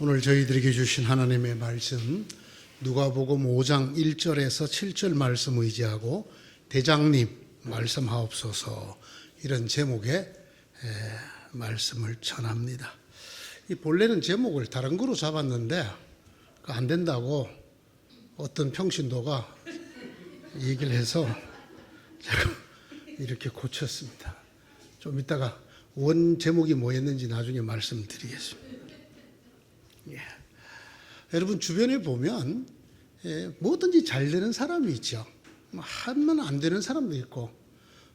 오늘 저희들에게 주신 하나님의 말씀 누가복음 5장 1절에서 7절 말씀 의지하고 대장님 말씀하옵소서 이런 제목의 말씀을 전합니다. 이 본래는 제목을 다른 거로 잡았는데 안 된다고 어떤 평신도가 얘기를 해서 제가 이렇게 고쳤습니다. 좀 이따가 원 제목이 뭐였는지 나중에 말씀드리겠습니다. 여러분 주변에 보면 뭐든지 잘 되는 사람이 있죠. 하면 안 되는 사람도 있고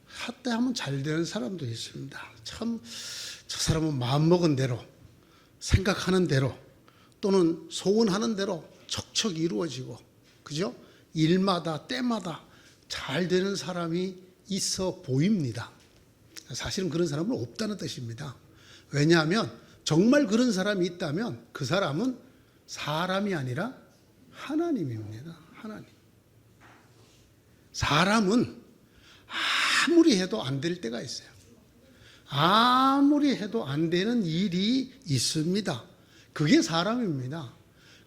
하때 하면 잘 되는 사람도 있습니다. 참 저 사람은 마음먹은 대로 생각하는 대로 또는 소원하는 대로 척척 이루어지고 그죠? 일마다 때마다 잘 되는 사람이 있어 보입니다. 사실은 그런 사람은 없다는 뜻입니다. 왜냐하면 정말 그런 사람이 있다면 그 사람은 사람이 아니라 하나님입니다. 하나님. 사람은 아무리 해도 안 될 때가 있어요. 아무리 해도 안 되는 일이 있습니다. 그게 사람입니다.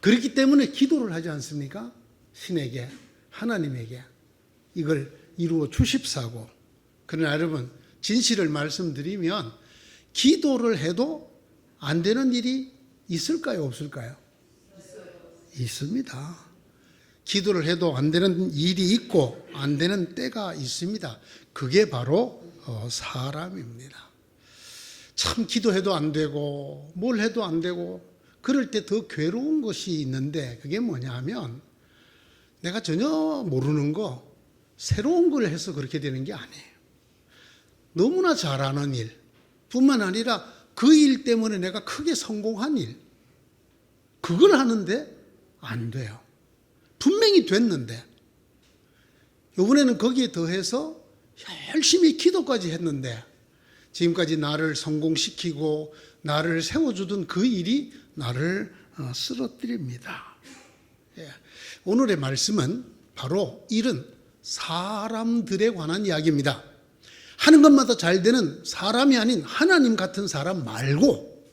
그렇기 때문에 기도를 하지 않습니까? 신에게, 하나님에게 이걸 이루어 주십사고. 그러나 여러분 진실을 말씀드리면 기도를 해도 안 되는 일이 있을까요? 없을까요? 있습니다. 기도를 해도 안 되는 일이 있고 안 되는 때가 있습니다. 그게 바로 사람입니다. 참 기도해도 안 되고 뭘 해도 안 되고 그럴 때 더 괴로운 것이 있는데 그게 뭐냐 하면 내가 전혀 모르는 거 새로운 걸 해서 그렇게 되는 게 아니에요. 너무나 잘하는 일 뿐만 아니라 그 일 때문에 내가 크게 성공한 일 그걸 하는데 안 돼요. 분명히 됐는데 이번에는 거기에 더해서 열심히 기도까지 했는데 지금까지 나를 성공시키고 나를 세워주던 그 일이 나를 쓰러뜨립니다. 오늘의 말씀은 바로 이런 사람들에 관한 이야기입니다. 하는 것마다 잘 되는 사람이 아닌 하나님 같은 사람 말고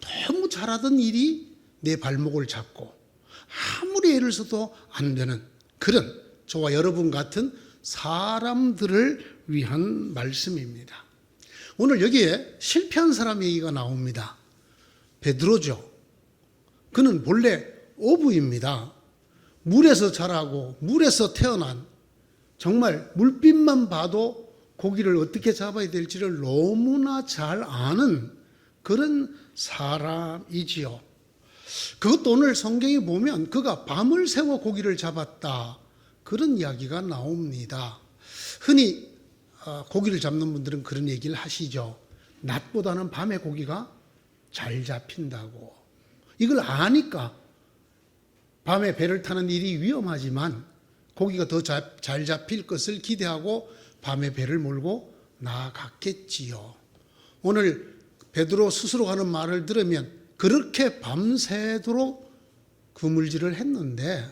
너무 잘하던 일이 내 발목을 잡고 아무리 애를 써도 안 되는 그런 저와 여러분 같은 사람들을 위한 말씀입니다. 오늘 여기에 실패한 사람 얘기가 나옵니다. 베드로죠. 그는 본래 어부입니다. 물에서 자라고 물에서 태어난 정말 물빛만 봐도 고기를 어떻게 잡아야 될지를 너무나 잘 아는 그런 사람이지요. 그것도 오늘 성경에 보면 그가 밤을 새워 고기를 잡았다. 그런 이야기가 나옵니다. 흔히 고기를 잡는 분들은 그런 얘기를 하시죠. 낮보다는 밤에 고기가 잘 잡힌다고. 이걸 아니까 밤에 배를 타는 일이 위험하지만 고기가 더 잘 잡힐 것을 기대하고 밤에 배를 몰고 나아갔겠지요. 오늘 베드로 스스로 하는 말을 들으면 그렇게 밤새도록 그물질을 했는데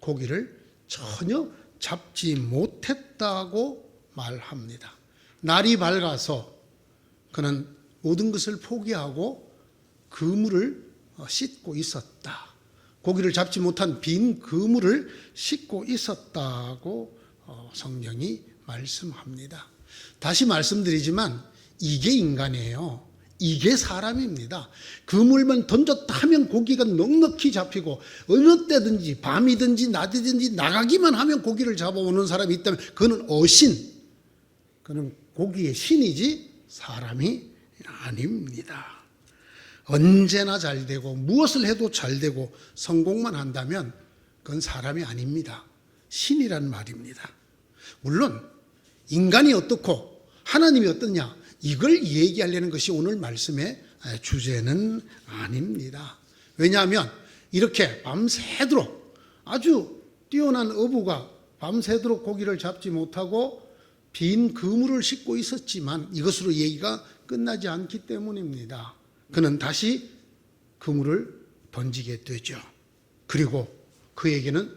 고기를 전혀 잡지 못했다고 말합니다. 날이 밝아서 그는 모든 것을 포기하고 그물을 씻고 있었다. 고기를 잡지 못한 빈 그물을 씻고 있었다고 성경이 말씀합니다. 다시 말씀드리지만 이게 인간이에요. 이게 사람입니다. 그물만 던졌다 하면 고기가 넉넉히 잡히고 어느 때든지 밤이든지 낮이든지 나가기만 하면 고기를 잡아오는 사람이 있다면 그는 어신, 그는 고기의 신이지 사람이 아닙니다. 언제나 잘 되고 무엇을 해도 잘 되고 성공만 한다면 그건 사람이 아닙니다. 신이란 말입니다. 물론 인간이 어떻고 하나님이 어떻냐 이걸 얘기하려는 것이 오늘 말씀의 주제는 아닙니다. 왜냐하면 이렇게 밤새도록 아주 뛰어난 어부가 밤새도록 고기를 잡지 못하고 빈 그물을 싣고 있었지만 이것으로 얘기가 끝나지 않기 때문입니다. 그는 다시 그물을 던지게 되죠. 그리고 그에게는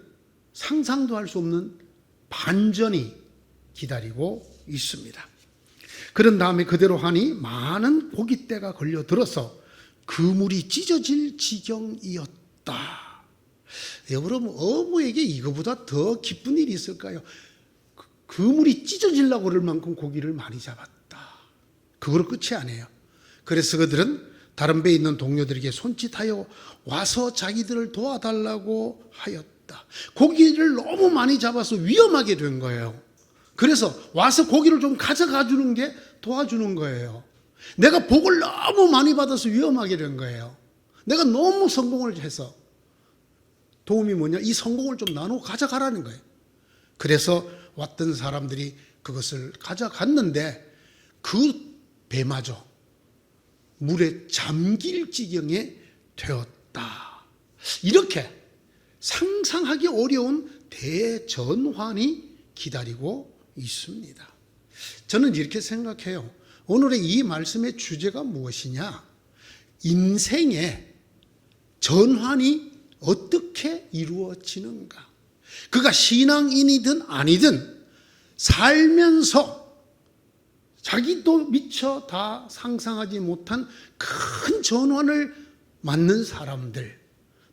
상상도 할 수 없는 반전이 기다리고 있습니다. 그런 다음에 그대로 하니 많은 고깃대가 걸려들어서 그물이 찢어질 지경이었다. 여러분, 어부에게 이거보다 더 기쁜 일이 있을까요? 그물이 찢어지려고 그럴 만큼 고기를 많이 잡았다. 그거로 끝이 아니에요. 그래서 그들은 다른 배에 있는 동료들에게 손짓하여 와서 자기들을 도와달라고 하였다. 고기를 너무 많이 잡아서 위험하게 된 거예요. 그래서 와서 고기를 좀 가져가 주는 게 도와주는 거예요. 내가 복을 너무 많이 받아서 위험하게 된 거예요. 내가 너무 성공을 해서 도움이 뭐냐? 이 성공을 좀 나누어 가져가라는 거예요. 그래서 왔던 사람들이 그것을 가져갔는데 그 배마저 물에 잠길 지경에 되었다. 이렇게 상상하기 어려운 대전환이 기다리고 있습니다. 저는 이렇게 생각해요. 오늘의 이 말씀의 주제가 무엇이냐? 인생의 전환이 어떻게 이루어지는가? 그가 신앙인이든 아니든 살면서 자기도 미처 다 상상하지 못한 큰 전환을 맞는 사람들,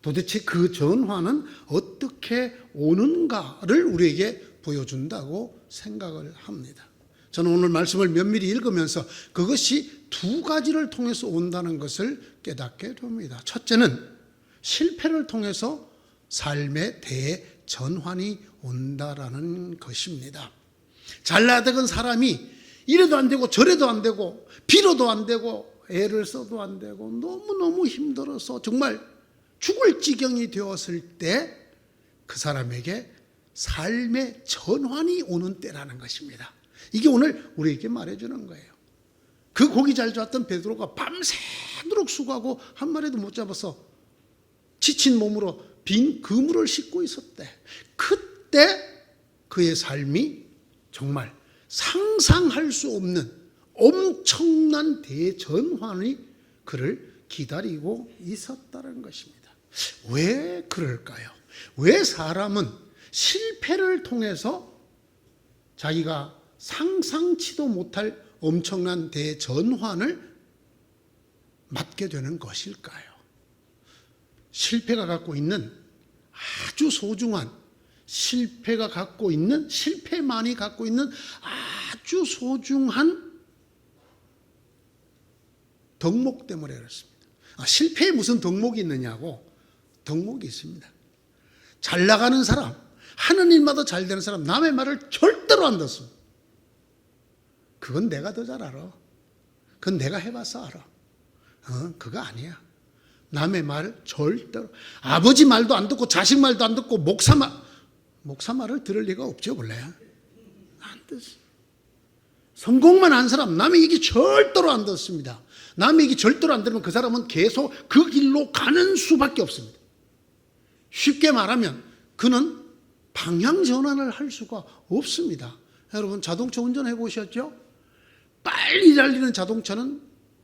도대체 그 전환은 어떻게 오는가를 우리에게 보여준다고 생각을 합니다. 저는 오늘 말씀을 면밀히 읽으면서 그것이 두 가지를 통해서 온다는 것을 깨닫게 됩니다. 첫째는 실패를 통해서 삶의 대전환이 온다라는 것입니다. 잘나다간 사람이 이래도 안 되고 저래도 안 되고 빌어도 안 되고 애를 써도 안 되고 너무너무 힘들어서 정말 죽을 지경이 되었을 때 그 사람에게 삶의 전환이 오는 때라는 것입니다. 이게 오늘 우리에게 말해주는 거예요. 그 고기 잘 잡았던 베드로가 밤새도록 수고하고 한 마리도 못 잡아서 지친 몸으로 빈 그물을 싣고 있었대. 그때 그의 삶이 정말 상상할 수 없는 엄청난 대전환이 그를 기다리고 있었다는 것입니다. 왜 그럴까요? 왜 사람은 실패를 통해서 자기가 상상치도 못할 엄청난 대전환을 맞게 되는 것일까요? 실패가 갖고 있는 아주 소중한, 실패만이 갖고 있는 아주 소중한 덕목 때문에 그렇습니다. 실패에 무슨 덕목이 있느냐고? 덕목이 있습니다. 잘 나가는 사람, 하는 일마다 잘 되는 사람, 남의 말을 절대로 안 듣습니다. 그건 내가 더 잘 알아. 그건 내가 해봐서 알아. 그거 아니야. 남의 말 절대로. 아버지 말도 안 듣고 자식 말도 안 듣고 목사 말을 들을 리가 없죠, 원래. 안 듣습니다. 성공만 한 사람, 남의 얘기 절대로 안 듣습니다. 남의 얘기 절대로 안 들으면 그 사람은 계속 그 길로 가는 수밖에 없습니다. 쉽게 말하면 그는 방향 전환을 할 수가 없습니다. 여러분, 자동차 운전해 보셨죠? 빨리 달리는 자동차는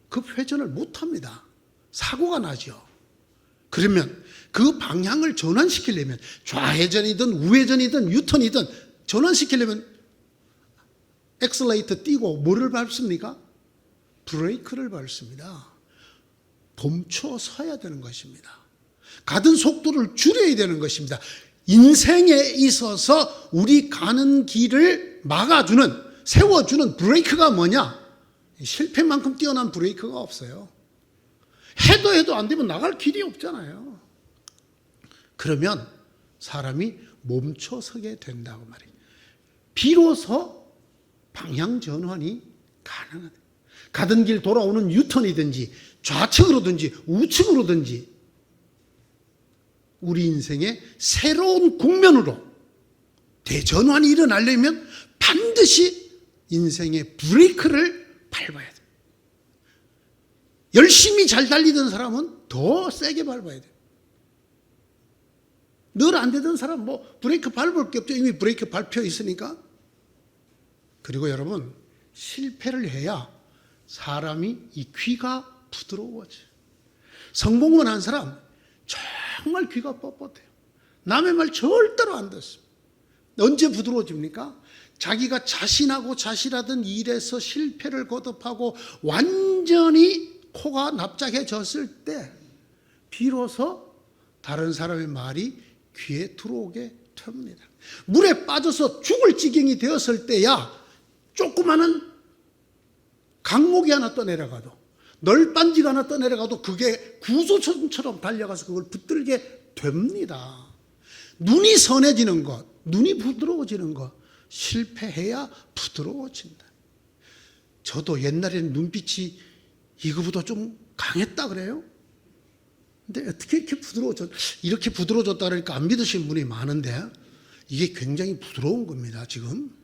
급 회전을 못 합니다. 사고가 나죠. 그러면 그 방향을 전환시키려면 좌회전이든 우회전이든 유턴이든 전환시키려면 엑셀레이터 띄고 뭐를 밟습니까? 브레이크를 밟습니다. 멈춰 서야 되는 것입니다. 가던 속도를 줄여야 되는 것입니다. 인생에 있어서 우리 가는 길을 막아주는, 세워주는 브레이크가 뭐냐? 실패만큼 뛰어난 브레이크가 없어요. 해도 안 되면 나갈 길이 없잖아요. 그러면 사람이 멈춰서게 된다고 말이에요. 비로소 방향 전환이 가능하다. 가던 길 돌아오는 유턴이든지 좌측으로든지 우측으로든지 우리 인생의 새로운 국면으로 대전환이 일어나려면 반드시 인생의 브레이크를 밟아야 돼요. 열심히 잘 달리던 사람은 더 세게 밟아야 돼요. 늘 안 되던 사람 브레이크 밟을 게 없죠. 이미 브레이크 밟혀 있으니까. 그리고 여러분, 실패를 해야 사람이 이 귀가 부드러워져요. 성공을 한 사람 정말 귀가 뻣뻣해요. 남의 말 절대로 안 듣습니다. 언제 부드러워집니까? 자기가 자신하고 자신하던 일에서 실패를 거듭하고 완전히 코가 납작해졌을 때 비로소 다른 사람의 말이 귀에 들어오게 됩니다. 물에 빠져서 죽을 지경이 되었을 때야 조그마한 강목이 하나 떠내려가도, 널빤지가 하나 떠내려가도 그게 구조선처럼 달려가서 그걸 붙들게 됩니다. 눈이 선해지는 것, 눈이 부드러워지는 것, 실패해야 부드러워진다. 저도 옛날에는 눈빛이 이거보다 좀 강했다 그래요. 근데 어떻게 이렇게 이렇게 부드러워졌다 그러니까 안 믿으시는 분이 많은데, 이게 굉장히 부드러운 겁니다. 지금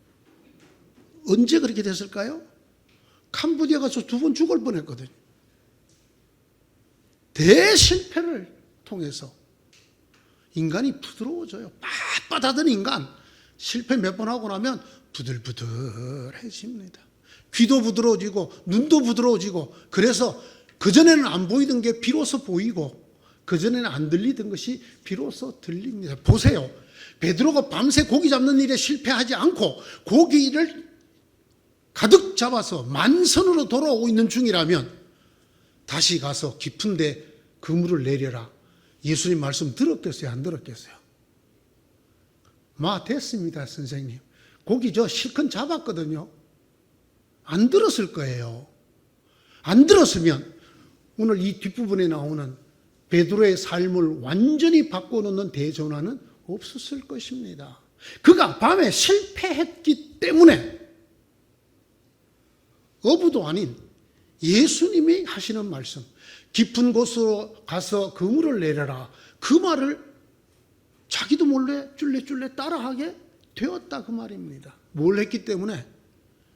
언제 그렇게 됐을까요? 캄보디아 가서 2번 죽을 뻔했거든요. 대실패를 통해서 인간이 부드러워져요. 빳빳하던 인간 실패 몇 번 하고 나면 부들부들해집니다. 귀도 부드러워지고 눈도 부드러워지고, 그래서 그전에는 안 보이던 게 비로소 보이고, 그전에는 안 들리던 것이 비로소 들립니다. 보세요. 베드로가 밤새 고기 잡는 일에 실패하지 않고 고기를 가득 잡아서 만선으로 돌아오고 있는 중이라면 다시 가서 깊은 데 그물을 내려라, 예수님 말씀 들었겠어요? 안 들었겠어요? 됐습니다 선생님, 고기 저 실컷 잡았거든요. 안 들었을 거예요. 안 들었으면 오늘 이 뒷부분에 나오는 베드로의 삶을 완전히 바꿔놓는 대전환은 없었을 것입니다. 그가 밤에 실패했기 때문에 어부도 아닌 예수님이 하시는 말씀, 깊은 곳으로 가서 그물을 내려라, 그 말을 자기도 몰래 쫄래쫄래 따라하게 되었다, 그 말입니다. 뭘 했기 때문에?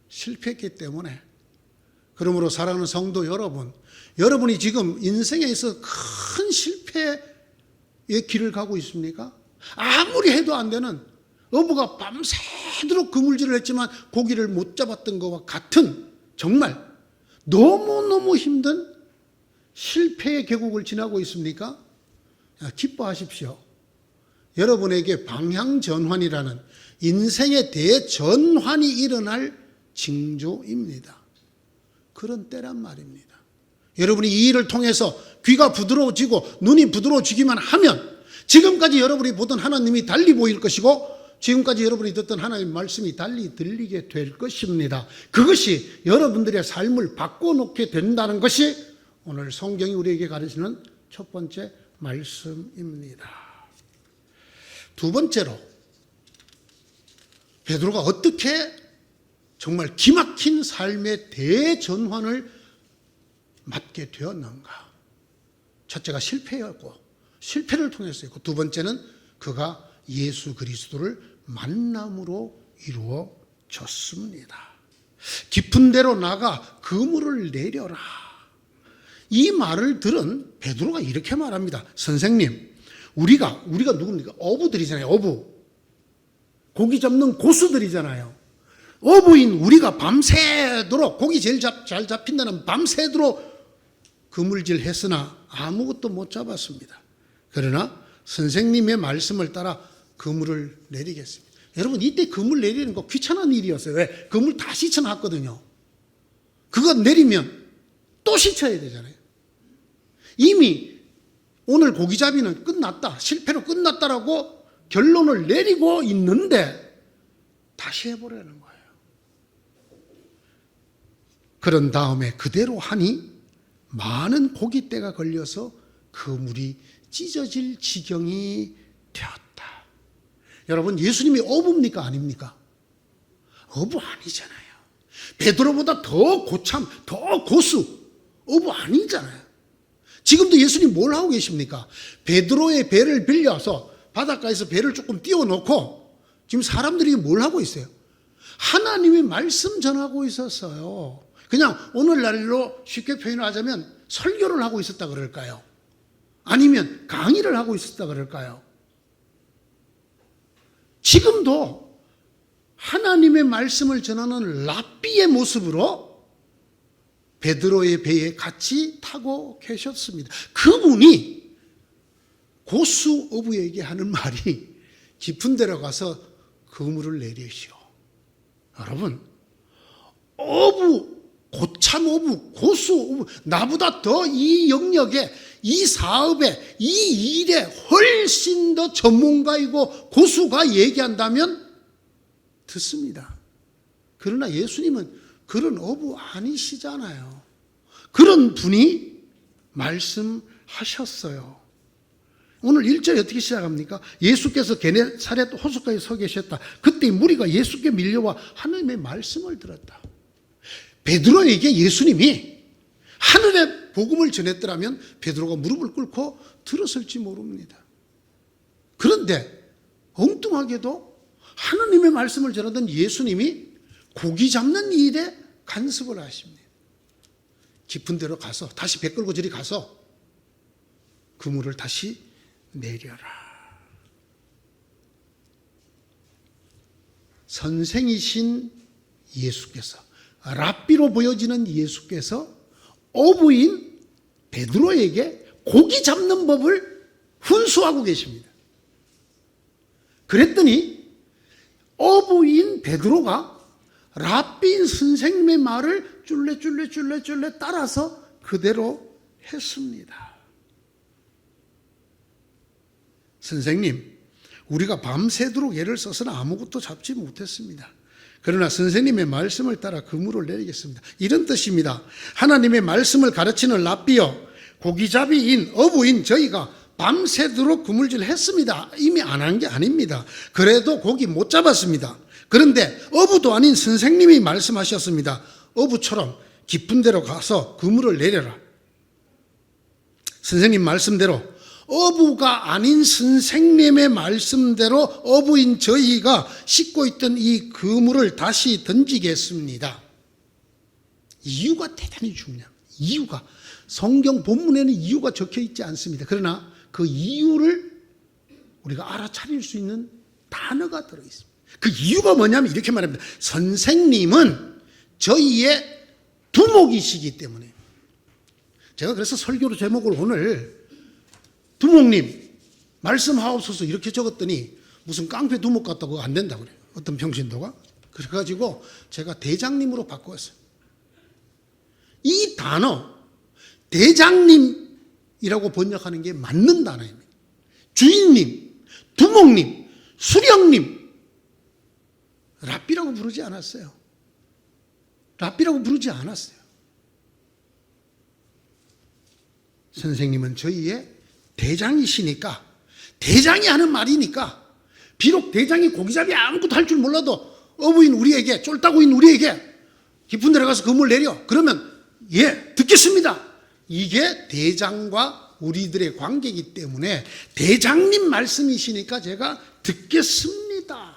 실패했기 때문에. 그러므로 사랑하는 성도 여러분, 여러분이 지금 인생에 있어 큰 실패의 길을 가고 있습니까? 아무리 해도 안 되는, 어부가 밤새도록 그물질을 했지만 고기를 못 잡았던 것과 같은, 정말 너무너무 힘든 실패의 계곡을 지나고 있습니까? 기뻐하십시오. 여러분에게 방향전환이라는 인생의 대전환이 일어날 징조입니다. 그런 때란 말입니다. 여러분이 이 일을 통해서 귀가 부드러워지고 눈이 부드러워지기만 하면 지금까지 여러분이 보던 하나님이 달리 보일 것이고, 지금까지 여러분이 듣던 하나님의 말씀이 달리 들리게 될 것입니다. 그것이 여러분들의 삶을 바꿔놓게 된다는 것이 오늘 성경이 우리에게 가르치는 첫 번째 말씀입니다. 두 번째로, 베드로가 어떻게 정말 기막힌 삶의 대전환을 맞게 되었는가? 첫째가 실패였고, 실패를 통해서였고, 두 번째는 그가 예수 그리스도를 만남으로 이루어졌습니다. 깊은 데로 나가 그물을 내려라. 이 말을 들은 베드로가 이렇게 말합니다. 선생님, 우리가 누굽니까? 어부들이잖아요. 어부. 고기 잡는 고수들이잖아요. 어부인 우리가 밤새도록, 고기 제일 잘 잡힌다는 밤새도록 그물질 했으나 아무것도 못 잡았습니다. 그러나 선생님의 말씀을 따라 그물을 내리겠습니다. 여러분, 이때 그물 내리는 거 귀찮은 일이었어요. 왜? 그물 다 씻어놨거든요. 그거 내리면 또 씻어야 되잖아요. 이미 오늘 고기잡이는 끝났다, 실패로 끝났다라고 결론을 내리고 있는데 다시 해보려는 거예요. 그런 다음에 그대로 하니 많은 고깃대가 걸려서 그물이 찢어질 지경이 되었다. 여러분, 예수님이 어부입니까? 아닙니까? 어부 아니잖아요. 베드로보다 더 고참, 더 고수, 어부 아니잖아요. 지금도 예수님 뭘 하고 계십니까? 베드로의 배를 빌려서 바닷가에서 배를 조금 띄워놓고 지금 사람들이 뭘 하고 있어요? 하나님의 말씀 전하고 있었어요. 그냥 오늘날로 쉽게 표현하자면 설교를 하고 있었다 그럴까요? 아니면 강의를 하고 있었다 그럴까요? 지금도 하나님의 말씀을 전하는 랍비의 모습으로 베드로의 배에 같이 타고 계셨습니다. 그분이 고수 어부에게 하는 말이 깊은 데로 가서 그물을 내리시오. 여러분, 어부 고참 어부, 고수 어부, 나보다 더 이 영역에, 이 사업에, 이 일에 훨씬 더 전문가이고 고수가 얘기한다면 듣습니다. 그러나 예수님은 그런 어부 아니시잖아요. 그런 분이 말씀하셨어요. 오늘 1절에 어떻게 시작합니까? 예수께서 게네사렛 호숫가에 서 계셨다. 그때 무리가 예수께 밀려와 하나님의 말씀을 들었다. 베드로에게 예수님이 하늘의 복음을 전했더라면 베드로가 무릎을 꿇고 들었을지 모릅니다. 그런데 엉뚱하게도 하나님의 말씀을 전하던 예수님이 고기 잡는 일에 간섭을 하십니다. 깊은 데로 가서 다시 배 끌고 저리 가서 그물을 다시 내려라. 선생이신 예수께서, 랍비로 보여지는 예수께서 어부인 베드로에게 고기 잡는 법을 훈수하고 계십니다. 그랬더니 어부인 베드로가 랍비인 선생님의 말을 쫄래 따라서 그대로 했습니다. 선생님, 우리가 밤새도록 애를 써서는 아무것도 잡지 못했습니다. 그러나 선생님의 말씀을 따라 그물을 내리겠습니다. 이런 뜻입니다. 하나님의 말씀을 가르치는 랍비여, 고기잡이인 어부인 저희가 밤새도록 그물질 했습니다. 이미 안 한 게 아닙니다. 그래도 고기 못 잡았습니다. 그런데 어부도 아닌 선생님이 말씀하셨습니다. 어부처럼 깊은 데로 가서 그물을 내려라. 선생님 말씀대로, 어부가 아닌 선생님의 말씀대로 어부인 저희가 씻고 있던 이 그물을 다시 던지겠습니다. 이유가 대단히 중요합니다. 이유가, 성경 본문에는 이유가 적혀 있지 않습니다. 그러나 그 이유를 우리가 알아차릴 수 있는 단어가 들어있습니다. 그 이유가 뭐냐면 이렇게 말합니다. 선생님은 저희의 두목이시기 때문에. 제가 그래서 설교로 제목을 오늘 두목님 말씀하옵소서 이렇게 적었더니 무슨 깡패 두목 같다고 안 된다고 그래요. 어떤 평신도가. 그래가지고 제가 대장님으로 바꾸었어요. 이 단어 대장님이라고 번역하는 게 맞는 단어입니다. 주인님, 두목님, 수령님, 랍비라고 부르지 않았어요. 랍비라고 부르지 않았어요. 선생님은 저희의 대장이시니까, 대장이 하는 말이니까, 비록 대장이 고기잡이 아무것도 할 줄 몰라도 어부인 우리에게, 쫄따구인 우리에게 깊은 데로 가서 그물 내려. 그러면 예, 듣겠습니다. 이게 대장과 우리들의 관계이기 때문에 대장님 말씀이시니까 제가 듣겠습니다.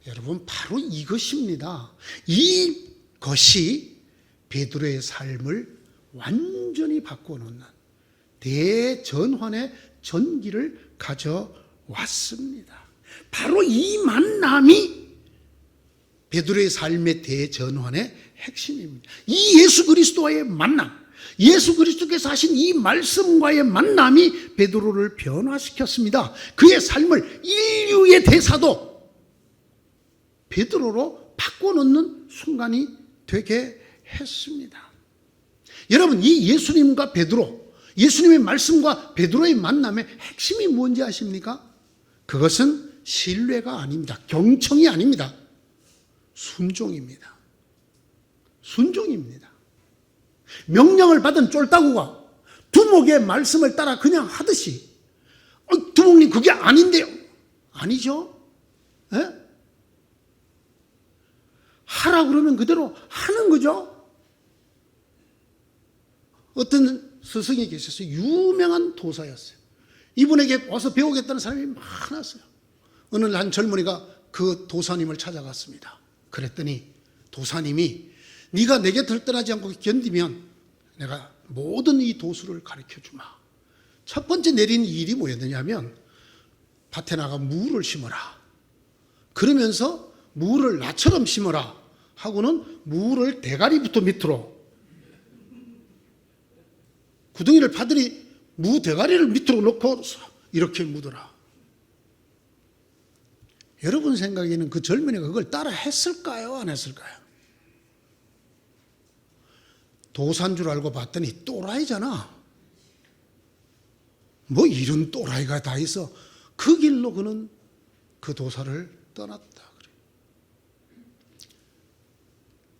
여러분, 바로 이것입니다. 이것이 베드로의 삶을 완전히 바꿔놓는 대전환의 전기를 가져왔습니다. 바로 이 만남이 베드로의 삶의 대전환의 핵심입니다. 이 예수 그리스도와의 만남, 예수 그리스도께서 하신 이 말씀과의 만남이 베드로를 변화시켰습니다. 그의 삶을 인류의 대사도 베드로로 바꿔놓는 순간이 되게 했습니다. 여러분, 이 예수님과 베드로, 예수님의 말씀과 베드로의 만남의 핵심이 뭔지 아십니까? 그것은 신뢰가 아닙니다. 경청이 아닙니다. 순종입니다. 순종입니다. 명령을 받은 쫄따구가 두목의 말씀을 따라 그냥 하듯이 두목님 그게 아닌데요. 아니죠. 에? 하라 그러면 그대로 하는 거죠. 어떤 스승이 계셨어요. 유명한 도사였어요. 이분에게 와서 배우겠다는 사람이 많았어요. 어느 날 한 젊은이가 그 도사님을 찾아갔습니다. 그랬더니 도사님이 네가 내 곁을 떠나지 않고 견디면 내가 모든 이 도수를 가르쳐주마. 첫 번째 내린 일이 뭐였느냐면 밭에 나가 무를 심어라. 그러면서 무를 나처럼 심어라 하고는 무를 대가리부터 밑으로, 구덩이를 파더니 무 대가리를 밑으로 놓고 이렇게 묻어라. 여러분 생각에는 그 젊은이가 그걸 따라 했을까요? 안 했을까요? 도사인 줄 알고 봤더니 또라이잖아. 뭐 이런 또라이가 다 있어. 그 길로 그는 그 도사를 떠났다.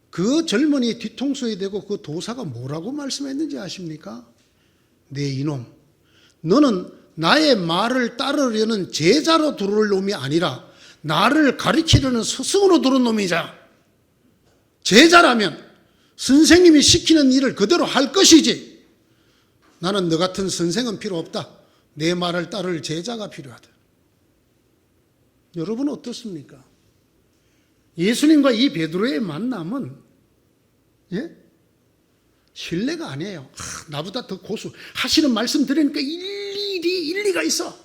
그 젊은이 뒤통수에 대고 그 도사가 뭐라고 말씀했는지 아십니까? 네 이놈, 너는 나의 말을 따르려는 제자로 들어올 놈이 아니라 나를 가르치려는 스승으로 들어온 놈이자. 제자라면 선생님이 시키는 일을 그대로 할 것이지. 나는 너 같은 선생은 필요 없다. 내 말을 따를 제자가 필요하다. 여러분 어떻습니까? 예수님과 이 베드로의 만남은 신뢰가 아니에요. 나보다 더 고수 하시는 말씀 들으니까 일리가 있어.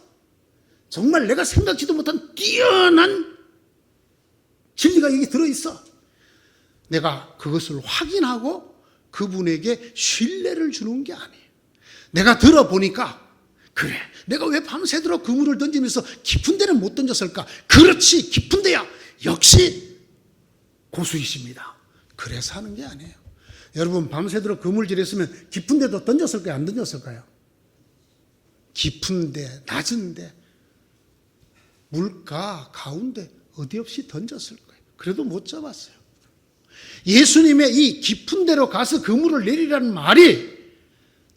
정말 내가 생각지도 못한 뛰어난 진리가 여기 들어있어. 내가 그것을 확인하고 그분에게 신뢰를 주는 게 아니에요. 내가 들어보니까 그래, 내가 왜 밤새도록 그물을 던지면서 깊은 데는 못 던졌을까? 그렇지, 깊은 데야 역시 고수이십니다. 그래서 하는 게 아니에요. 여러분 밤새도록 그물질했으면 깊은 데도 던졌을까요? 안 던졌을까요? 깊은 데, 낮은 데, 물가 가운데 어디 없이 던졌을 거예요. 그래도 못 잡았어요. 예수님의 이 깊은 데로 가서 그물을 내리라는 말이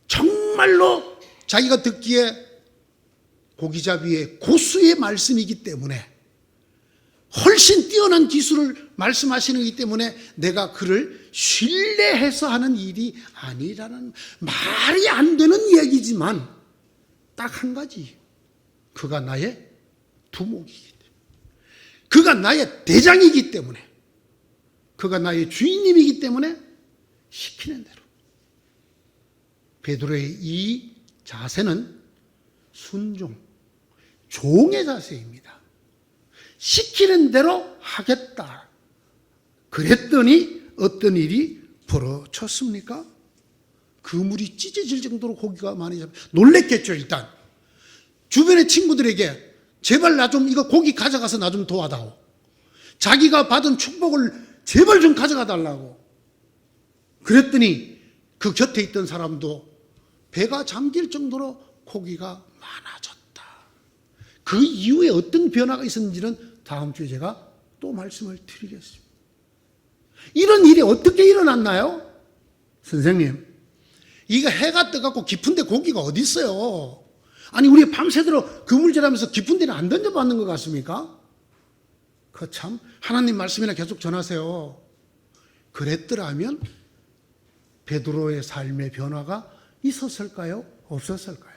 정말로 자기가 듣기에 고기잡이의 고수의 말씀이기 때문에, 훨씬 뛰어난 기술을 말씀하시는 이기 때문에 내가 그를 신뢰해서 하는 일이 아니라는, 말이 안 되는 얘기지만 딱 한 가지, 그가 나의 두목이기 때문에, 그가 나의 대장이기 때문에, 그가 나의 주인님이기 때문에 시키는 대로. 베드로의 이 자세는 순종, 종의 자세입니다. 시키는 대로 하겠다. 그랬더니 어떤 일이 벌어졌습니까? 그물이 찢어질 정도로 고기가 많이 잡혀 놀랬겠죠. 일단 주변의 친구들에게 제발 나 좀 이거 고기 가져가서 나 좀 도와다오. 자기가 받은 축복을 제발 좀 가져가 달라고. 그랬더니 그 곁에 있던 사람도 배가 잠길 정도로 고기가 많아졌다. 그 이후에 어떤 변화가 있었는지는 다음 주에 제가 또 말씀을 드리겠습니다. 이런 일이 어떻게 일어났나요? 선생님, 이거 해가 떠갖고 깊은데 고기가 어디 있어요? 아니 우리 밤새도록 그물질하면서 깊은 데는 안 던져봤는 것 같습니까? 그 참 하나님 말씀이나 계속 전하세요. 그랬더라면 베드로의 삶의 변화가 있었을까요? 없었을까요?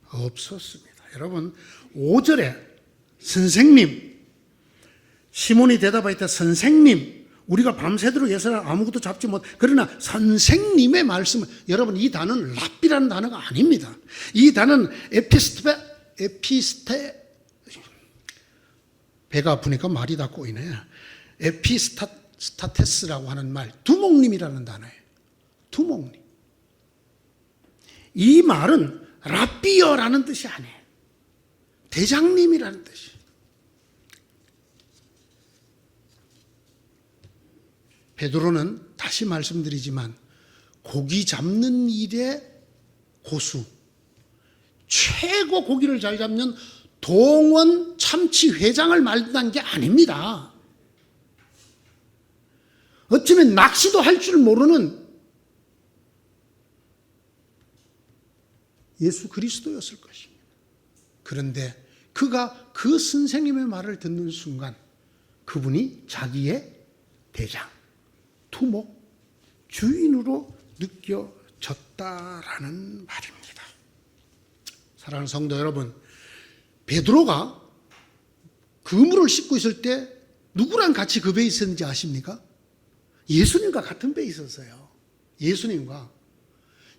없었습니다. 여러분 5절에 선생님, 시몬이 대답할 때 선생님, 우리가 밤새도록 예수를 아무것도 잡지 못, 그러나 선생님의 말씀, 여러분 이 단어는 랍비라는 단어가 아닙니다. 이 단어는 배가 아프니까 말이 다 꼬이네. 에피스타테스라고 하는 말, 두목님이라는 단어예요. 두목님. 이 말은 랍비여라는 뜻이 아니에요. 대장님이라는 뜻이에요. 베드로는 다시 말씀드리지만 고기 잡는 일의 고수, 최고 고기를 잘 잡는 동원 참치 회장을 말한 게 아닙니다. 어쩌면 낚시도 할 줄 모르는 예수 그리스도였을 것입니다. 그런데 그가 그 선생님의 말을 듣는 순간 그분이 자기의 대장, 두목, 주인으로 느껴졌다라는 말입니다. 사랑하는 성도 여러분, 베드로가 그물을 싣고 있을 때 누구랑 같이 그 배에 있었는지 아십니까? 예수님과 같은 배에 있었어요.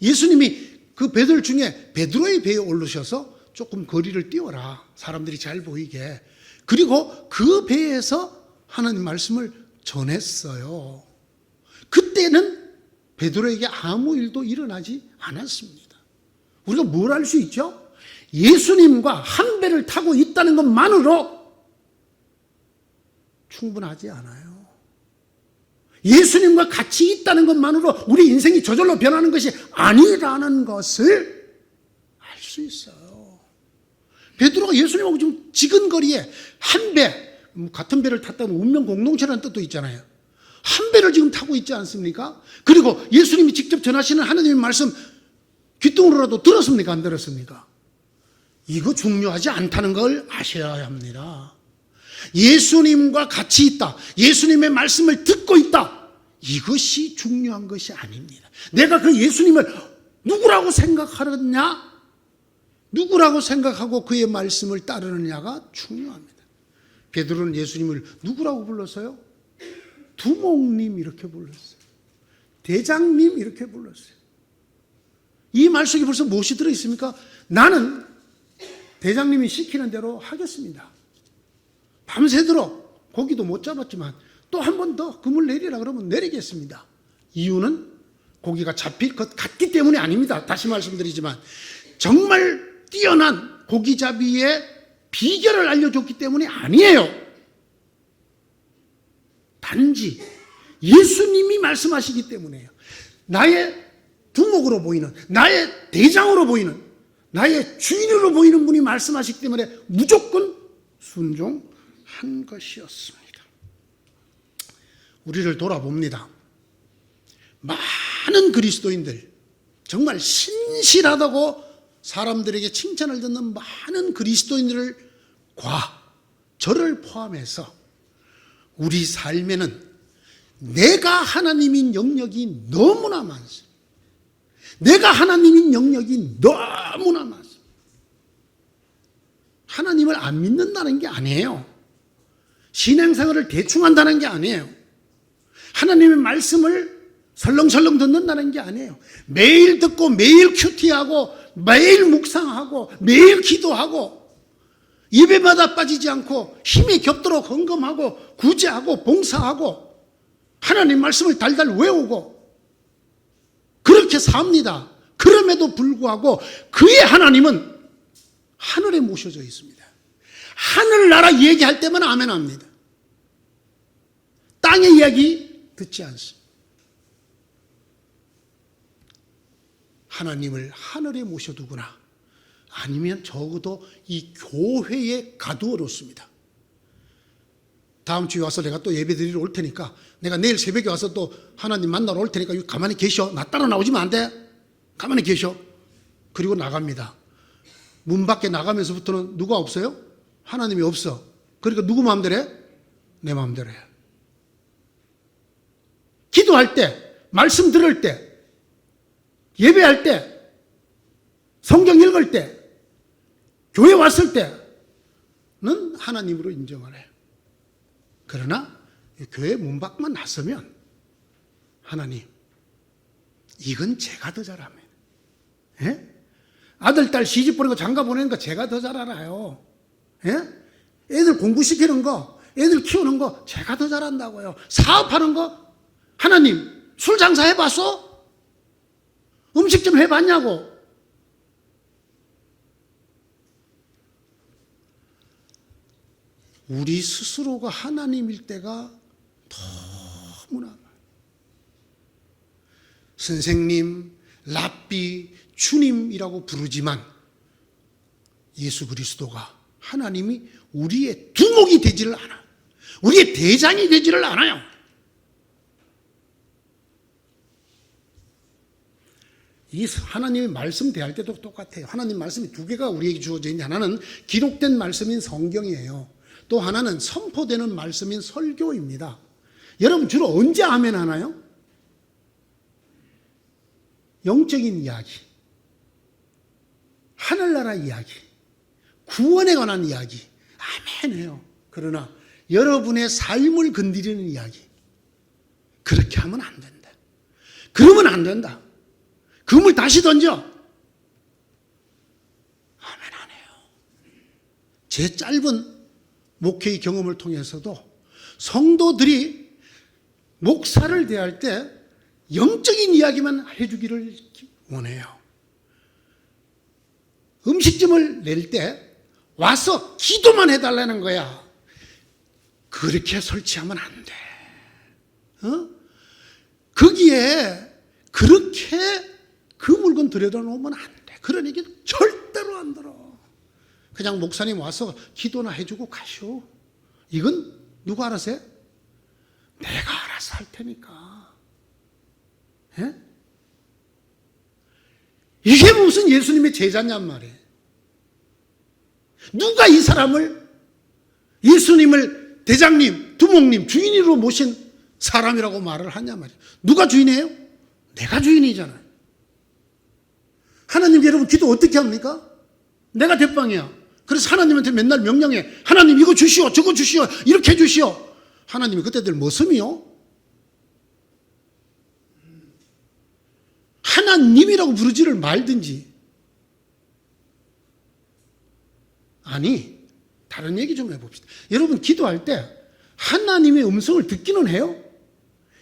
예수님이 그 배들 중에 베드로의 배에 오르셔서 조금 거리를 띄워라, 사람들이 잘 보이게. 그리고 그 배에서 하나님 말씀을 전했어요. 그때는 베드로에게 아무 일도 일어나지 않았습니다. 우리가 뭘 알 수 있죠? 예수님과 한 배를 타고 있다는 것만으로 충분하지 않아요. 예수님과 같이 있다는 것만으로 우리 인생이 저절로 변하는 것이 아니라는 것을 알 수 있어요. 베드로가 예수님하고 지금 지근거리에 한 배, 같은 배를 탔다면 운명 공동체라는 뜻도 있잖아요. 한 배를 지금 타고 있지 않습니까? 그리고 예수님이 직접 전하시는 하나님의 말씀 귓등으로라도 들었습니까? 안 들었습니까? 이거 중요하지 않다는 걸 아셔야 합니다. 예수님과 같이 있다. 예수님의 말씀을 듣고 있다. 이것이 중요한 것이 아닙니다. 내가 그 예수님을 누구라고 생각하느냐? 누구라고 생각하고 그의 말씀을 따르느냐가 중요합니다. 베드로는 예수님을 누구라고 불렀어요? 두목님 이렇게 불렀어요. 대장님 이렇게 불렀어요. 이 말 속에 벌써 무엇이 들어있습니까? 나는 대장님이 시키는 대로 하겠습니다. 밤새도록 고기도 못 잡았지만 또 한 번 더 금을 내리라 그러면 내리겠습니다. 이유는 고기가 잡힐 것 같기 때문이 아닙니다. 다시 말씀드리지만 정말 뛰어난 고기잡이의 비결을 알려줬기 때문이 아니에요. 단지 예수님이 말씀하시기 때문에요. 나의 두목으로 보이는, 나의 대장으로 보이는, 나의 주인으로 보이는 분이 말씀하시기 때문에 무조건 순종한 것이었습니다. 우리를 돌아봅니다. 많은 그리스도인들, 정말 신실하다고 사람들에게 칭찬을 듣는 많은 그리스도인들과 저를 포함해서 우리 삶에는 내가 하나님인 영역이 너무나 많습니다. 내가 하나님인 영역이 너무나 많습니다. 하나님을 안 믿는다는 게 아니에요. 신앙생활을 대충 한다는 게 아니에요. 하나님의 말씀을 설렁설렁 듣는다는 게 아니에요. 매일 듣고 매일 큐티하고 매일 묵상하고 매일 기도하고 예배마다 빠지지 않고 힘이 겹도록 헌금하고 구제하고 봉사하고 하나님 말씀을 달달 외우고 그렇게 삽니다. 그럼에도 불구하고 그의 하나님은 하늘에 모셔져 있습니다. 하늘나라 얘기할 때만 아멘 합니다. 땅의 이야기 듣지 않습니다. 하나님을 하늘에 모셔두거나 아니면 적어도 이 교회에 가두어 놓습니다. 다음 주에 와서 내가 또 예배 드리러 올 테니까 내가 내일 새벽에 와서 또 하나님 만나러 올 테니까 가만히 계셔. 나 따라 나오지면 안 돼. 가만히 계셔. 그리고 나갑니다. 문 밖에 나가면서부터는 누가 없어요? 하나님이 없어. 그러니까 누구 마음대로 해? 내 마음대로 해. 기도할 때, 말씀 들을 때, 예배할 때, 성경 읽을 때, 교회 왔을 때는 하나님으로 인정을 해요. 그러나 교회 문 밖만 나서면 하나님, 이건 제가 더 잘 합니다. 예? 아들, 딸 시집 보내고 장가 보내는 거 제가 더 잘 알아요. 예? 애들 공부시키는 거, 애들 키우는 거 제가 더 잘한다고요. 사업하는 거, 하나님, 술 장사 해봤어? 음식 좀 해봤냐고. 우리 스스로가 하나님일 때가 너무나 많아요. 선생님, 랍비, 주님이라고 부르지만 예수 그리스도가 하나님이 우리의 두목이 되지를 않아요. 우리의 대장이 되지를 않아요. 이 하나님의 말씀 대할 때도 똑같아요. 하나님 말씀이 두 개가 우리에게 주어져 있는데 하나는 기록된 말씀인 성경이에요. 또 하나는 선포되는 말씀인 설교입니다. 여러분 주로 언제 아멘 하나요? 영적인 이야기, 하늘나라 이야기, 구원에 관한 이야기 아멘 해요. 그러나 여러분의 삶을 건드리는 이야기 그렇게 하면 안 된다. 그러면 안 된다. 금을 다시 던져. 아멘 안 해요. 제 짧은 목회의 경험을 통해서도 성도들이 목사를 대할 때 영적인 이야기만 해주기를 원해요. 음식점을 낼 때 와서 기도만 해달라는 거야. 그렇게 설치하면 안 돼. 거기에 그렇게 그 물건 들여다놓으면 안 돼. 그런 얘기 절대로 안 들어. 그냥 목사님 와서 기도나 해주고 가시오. 이건 누가 알아서 해? 내가 알아서 할 테니까. 예? 이게 무슨 예수님의 제자냔 말이에요. 누가 이 사람을 예수님을 대장님, 두목님, 주인으로 모신 사람이라고 말을 하냐 말이에요. 누가 주인이에요? 내가 주인이잖아요. 하나님 여러분 기도 어떻게 합니까? 내가 대빵이야. 그래서 하나님한테 맨날 명령해. 하나님 이거 주시오, 저거 주시오, 이렇게 해주시오. 하나님이 그때들 머슴이요? 하나님이라고 부르지를 말든지. 아니, 다른 얘기 좀 해봅시다. 여러분 기도할 때 하나님의 음성을 듣기는 해요?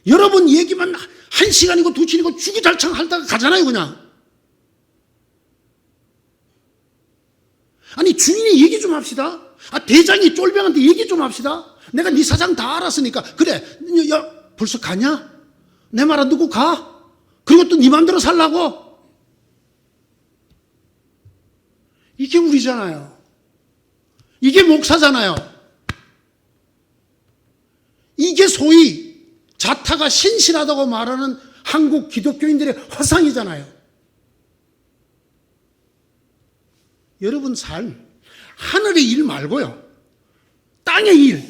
여러분 얘기만 1시간이고 2시간이고 주구장창 하다가 가잖아요 그냥. 아니 주인이 얘기 좀 합시다. 대장이 쫄병한테 얘기 좀 합시다. 내가 네 사장 다 알았으니까. 그래, 야 벌써 가냐? 내 말 안 듣고 가? 그리고 또 네 맘대로 살라고? 이게 우리잖아요. 이게 목사잖아요. 이게 소위 자타가 신실하다고 말하는 한국 기독교인들의 화상이잖아요. 여러분 삶, 하늘의 일 말고요. 땅의 일.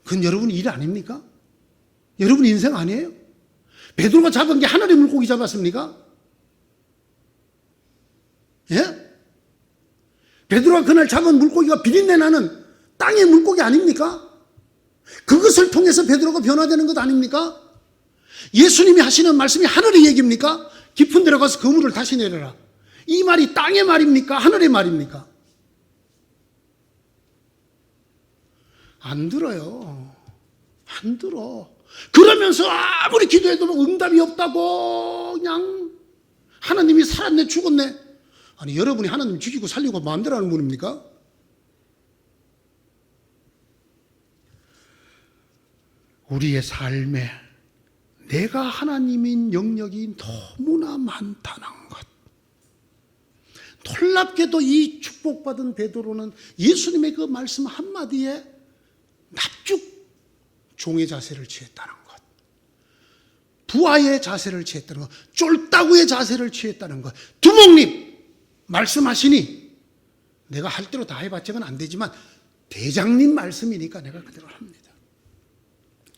그건 여러분 일 아닙니까? 여러분 인생 아니에요? 베드로가 잡은 게 하늘의 물고기 잡았습니까? 예? 베드로가 그날 잡은 물고기가 비린내 나는 땅의 물고기 아닙니까? 그것을 통해서 베드로가 변화되는 것 아닙니까? 예수님이 하시는 말씀이 하늘의 얘기입니까? 깊은 데로 가서 그물을 다시 내려라. 이 말이 땅의 말입니까? 하늘의 말입니까? 안 들어요. 안 들어. 그러면서 아무리 기도해도 응답이 없다고 그냥 하나님이 살았네 죽었네. 아니 여러분이 하나님 죽이고 살리고 마음대로 하는 분입니까? 우리의 삶에 내가 하나님인 영역이 너무나 많다는 것. 놀랍게도 이 축복받은 베드로는 예수님의 그 말씀 한마디에 납죽 종의 자세를 취했다는 것, 부하의 자세를 취했다는 것, 쫄따구의 자세를 취했다는 것. 두목님 말씀하시니 내가 할 대로 다 해봤자는 안 되지만 대장님 말씀이니까 내가 그대로 합니다.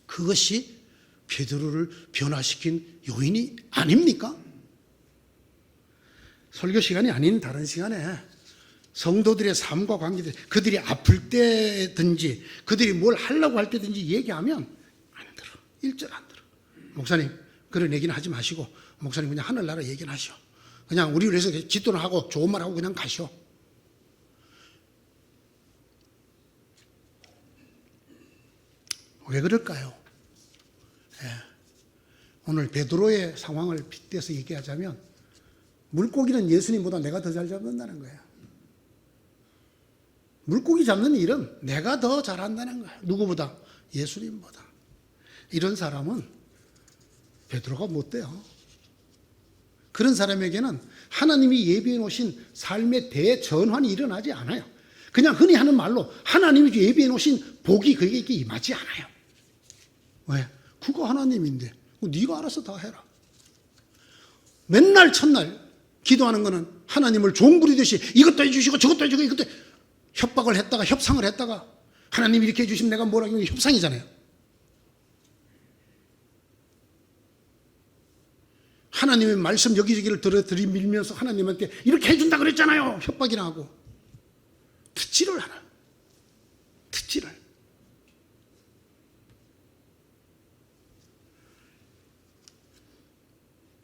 그것이 베드로를 변화시킨 요인이 아닙니까? 설교 시간이 아닌 다른 시간에 성도들의 삶과 관계들, 그들이 아플 때든지 그들이 뭘 하려고 할 때든지 얘기하면 안 들어. 일절 안 들어. 목사님 그런 얘기는 하지 마시고 목사님 그냥 하늘나라 얘기는 하시오. 그냥 우리 위해서 기도는 하고 좋은 말 하고 그냥 가시오. 왜 그럴까요? 예. 오늘 베드로의 상황을 빗대서 얘기하자면 물고기는 예수님보다 내가 더 잘 잡는다는 거예요. 물고기 잡는 일은 내가 더 잘한다는 거예요. 누구보다? 예수님보다. 이런 사람은 베드로가 못 돼요. 그런 사람에게는 하나님이 예비해 놓으신 삶의 대전환이 일어나지 않아요. 그냥 흔히 하는 말로 하나님이 예비해 놓으신 복이 그에게 임하지 않아요. 왜? 그거 하나님인데 네가 알아서 다 해라. 맨날 첫날 기도하는 거는 하나님을 종부리듯이 이것도 해주시고 저것도 해주고 이것도 협박을 했다가 협상을 했다가 하나님이 이렇게 해주시면 내가 뭐라고 하면 협상이잖아요. 하나님의 말씀 여기저기를 들이밀면서 하나님한테 이렇게 해준다 그랬잖아요. 협박이나 하고 듣지를 않아. 듣지를.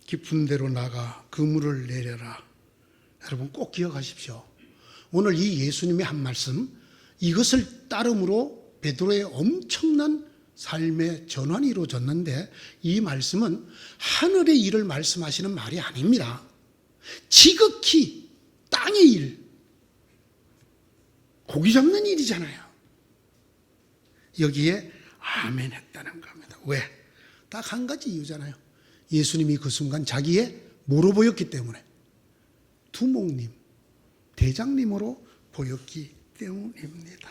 깊은 데로 나가 그물을 내려라. 여러분 꼭 기억하십시오. 오늘 이 예수님의 한 말씀, 이것을 따름으로 베드로의 엄청난 삶의 전환이 이루어졌는데 이 말씀은 하늘의 일을 말씀하시는 말이 아닙니다. 지극히 땅의 일, 고기 잡는 일이잖아요. 여기에 아멘 했다는 겁니다. 왜? 딱 한 가지 이유잖아요. 예수님이 그 순간 자기의 뭐로 보였기 때문에? 두목님, 대장님으로 보였기 때문입니다.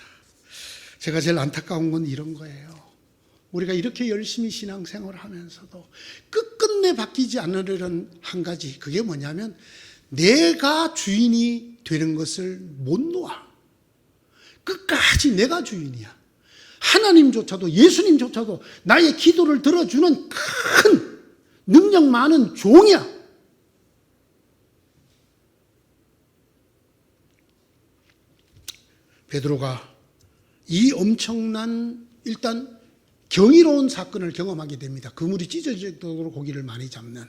제가 제일 안타까운 건 이런 거예요. 우리가 이렇게 열심히 신앙생활을 하면서도 끝끝내 바뀌지 않으려는 한 가지, 그게 뭐냐면 내가 주인이 되는 것을 못 놓아. 끝까지 내가 주인이야. 하나님조차도, 예수님조차도 나의 기도를 들어주는 큰 능력 많은 종이야. 베드로가 이 엄청난, 일단 경이로운 사건을 경험하게 됩니다. 그물이 찢어질 정도로 고기를 많이 잡는.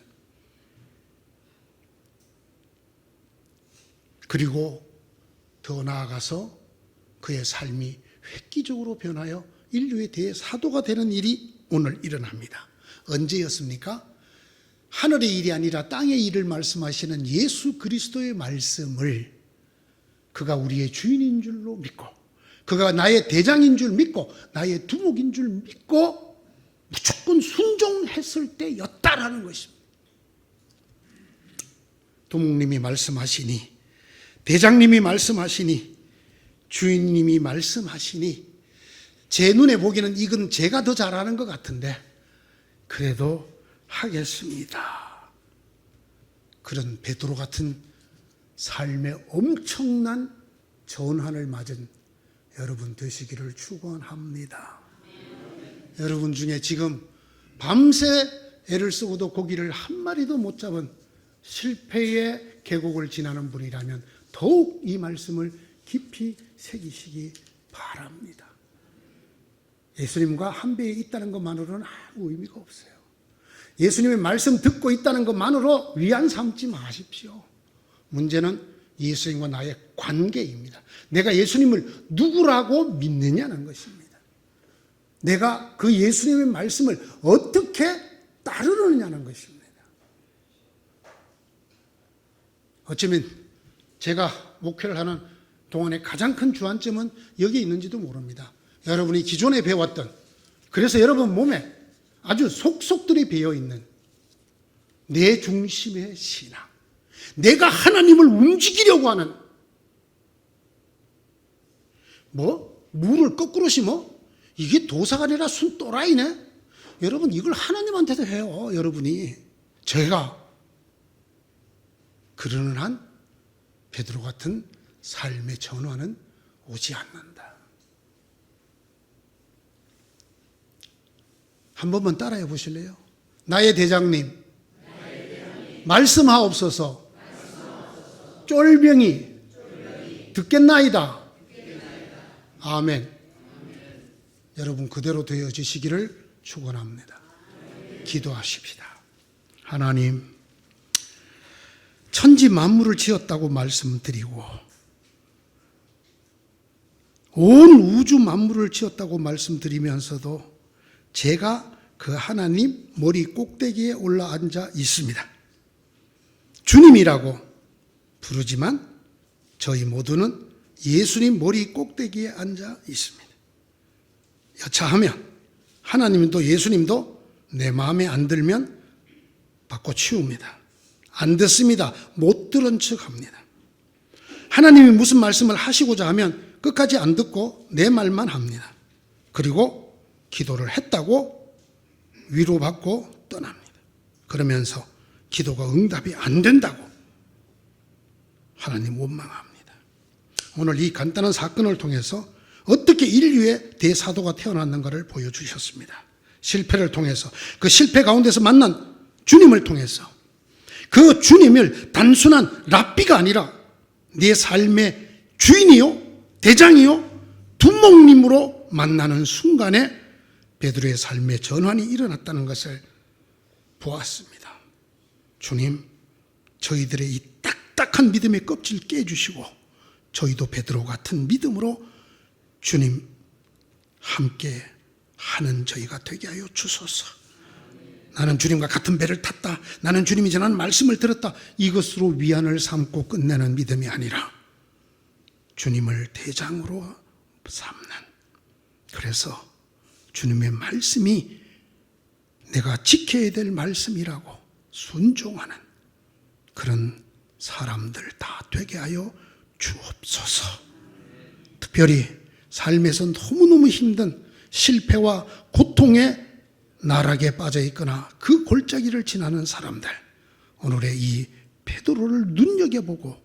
그리고 더 나아가서 그의 삶이 획기적으로 변하여 인류의 대사도가 되는 일이 오늘 일어납니다. 언제였습니까? 하늘의 일이 아니라 땅의 일을 말씀하시는 예수 그리스도의 말씀을 그가 우리의 주인인 줄로 믿고, 그가 나의 대장인 줄 믿고, 나의 두목인 줄 믿고 무조건 순종했을 때였다라는 것입니다. 두목님이 말씀하시니, 대장님이 말씀하시니, 주인님이 말씀하시니, 제 눈에 보기에는 이건 제가 더 잘하는 것 같은데 그래도 하겠습니다. 그런 베드로 같은 삶의 엄청난 전환을 맞은 여러분 되시기를 축원합니다. 여러분 중에 지금 밤새 애를 쓰고도 고기를 한 마리도 못 잡은 실패의 계곡을 지나는 분이라면 더욱 이 말씀을 깊이 새기시기 바랍니다. 예수님과 한 배에 있다는 것만으로는 아무 의미가 없어요. 예수님의 말씀 듣고 있다는 것만으로 위안 삼지 마십시오. 문제는 예수님과 나의 관계입니다. 내가 예수님을 누구라고 믿느냐는 것입니다. 내가 그 예수님의 말씀을 어떻게 따르느냐는 것입니다. 어쩌면 제가 목회를 하는 동안의 가장 큰 주안점은 여기에 있는지도 모릅니다. 여러분이 기존에 배웠던, 그래서 여러분 몸에 아주 속속들이 배어있는 내 중심의 신앙, 내가 하나님을 움직이려고 하는, 물을 거꾸로 심어? 이게 도사가 아니라 순또라이네? 여러분 이걸 하나님한테도 해요. 여러분이, 제가 그러는 한 베드로 같은 삶의 전환은 오지 않는다. 한 번만 따라해 보실래요? 나의 대장님, 말씀하옵소서. 쫄병이 듣겠나이다. 아멘. 여러분 그대로 되어지시기를 축원합니다. 기도하십시다. 하나님, 천지 만물을 지었다고 말씀드리고 온 우주 만물을 지었다고 말씀드리면서도 제가 그 하나님 머리 꼭대기에 올라앉아 있습니다. 주님이라고 부르지만 저희 모두는 예수님 머리 꼭대기에 앉아 있습니다. 여차하면 하나님도 예수님도 내 마음에 안 들면 바꿔치웁니다. 안 듣습니다. 못 들은 척합니다. 하나님이 무슨 말씀을 하시고자 하면 끝까지 안 듣고 내 말만 합니다. 그리고 기도를 했다고 위로받고 떠납니다. 그러면서 기도가 응답이 안 된다고 하나님 원망합니다. 오늘 이 간단한 사건을 통해서 어떻게 인류의 대사도가 태어났는가를 보여주셨습니다. 실패를 통해서, 그 실패 가운데서 만난 주님을 통해서, 그 주님을 단순한 랍비가 아니라 내 삶의 주인이요, 대장이요, 두목님으로 만나는 순간에 베드로의 삶의 전환이 일어났다는 것을 보았습니다. 주님, 저희들의 이 딱딱한 믿음의 껍질 깨주시고 저희도 베드로 같은 믿음으로 주님 함께 하는 저희가 되게 하여 주소서. 나는 주님과 같은 배를 탔다, 나는 주님이 전하는 말씀을 들었다, 이것으로 위안을 삼고 끝내는 믿음이 아니라 주님을 대장으로 삼는, 그래서 주님의 말씀이 내가 지켜야 될 말씀이라고 순종하는 그런 사람들 다 되게 하여 주옵소서. 특별히 삶에서 너무너무 힘든 실패와 고통의 나락에 빠져 있거나 그 골짜기를 지나는 사람들, 오늘의 이 베드로를 눈여겨보고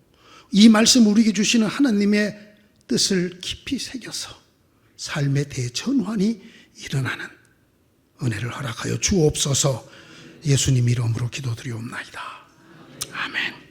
이 말씀 우리에게 주시는 하나님의 뜻을 깊이 새겨서 삶의 대전환이 일어나는 은혜를 허락하여 주옵소서. 예수님 이름으로 기도드리옵나이다. 아멘.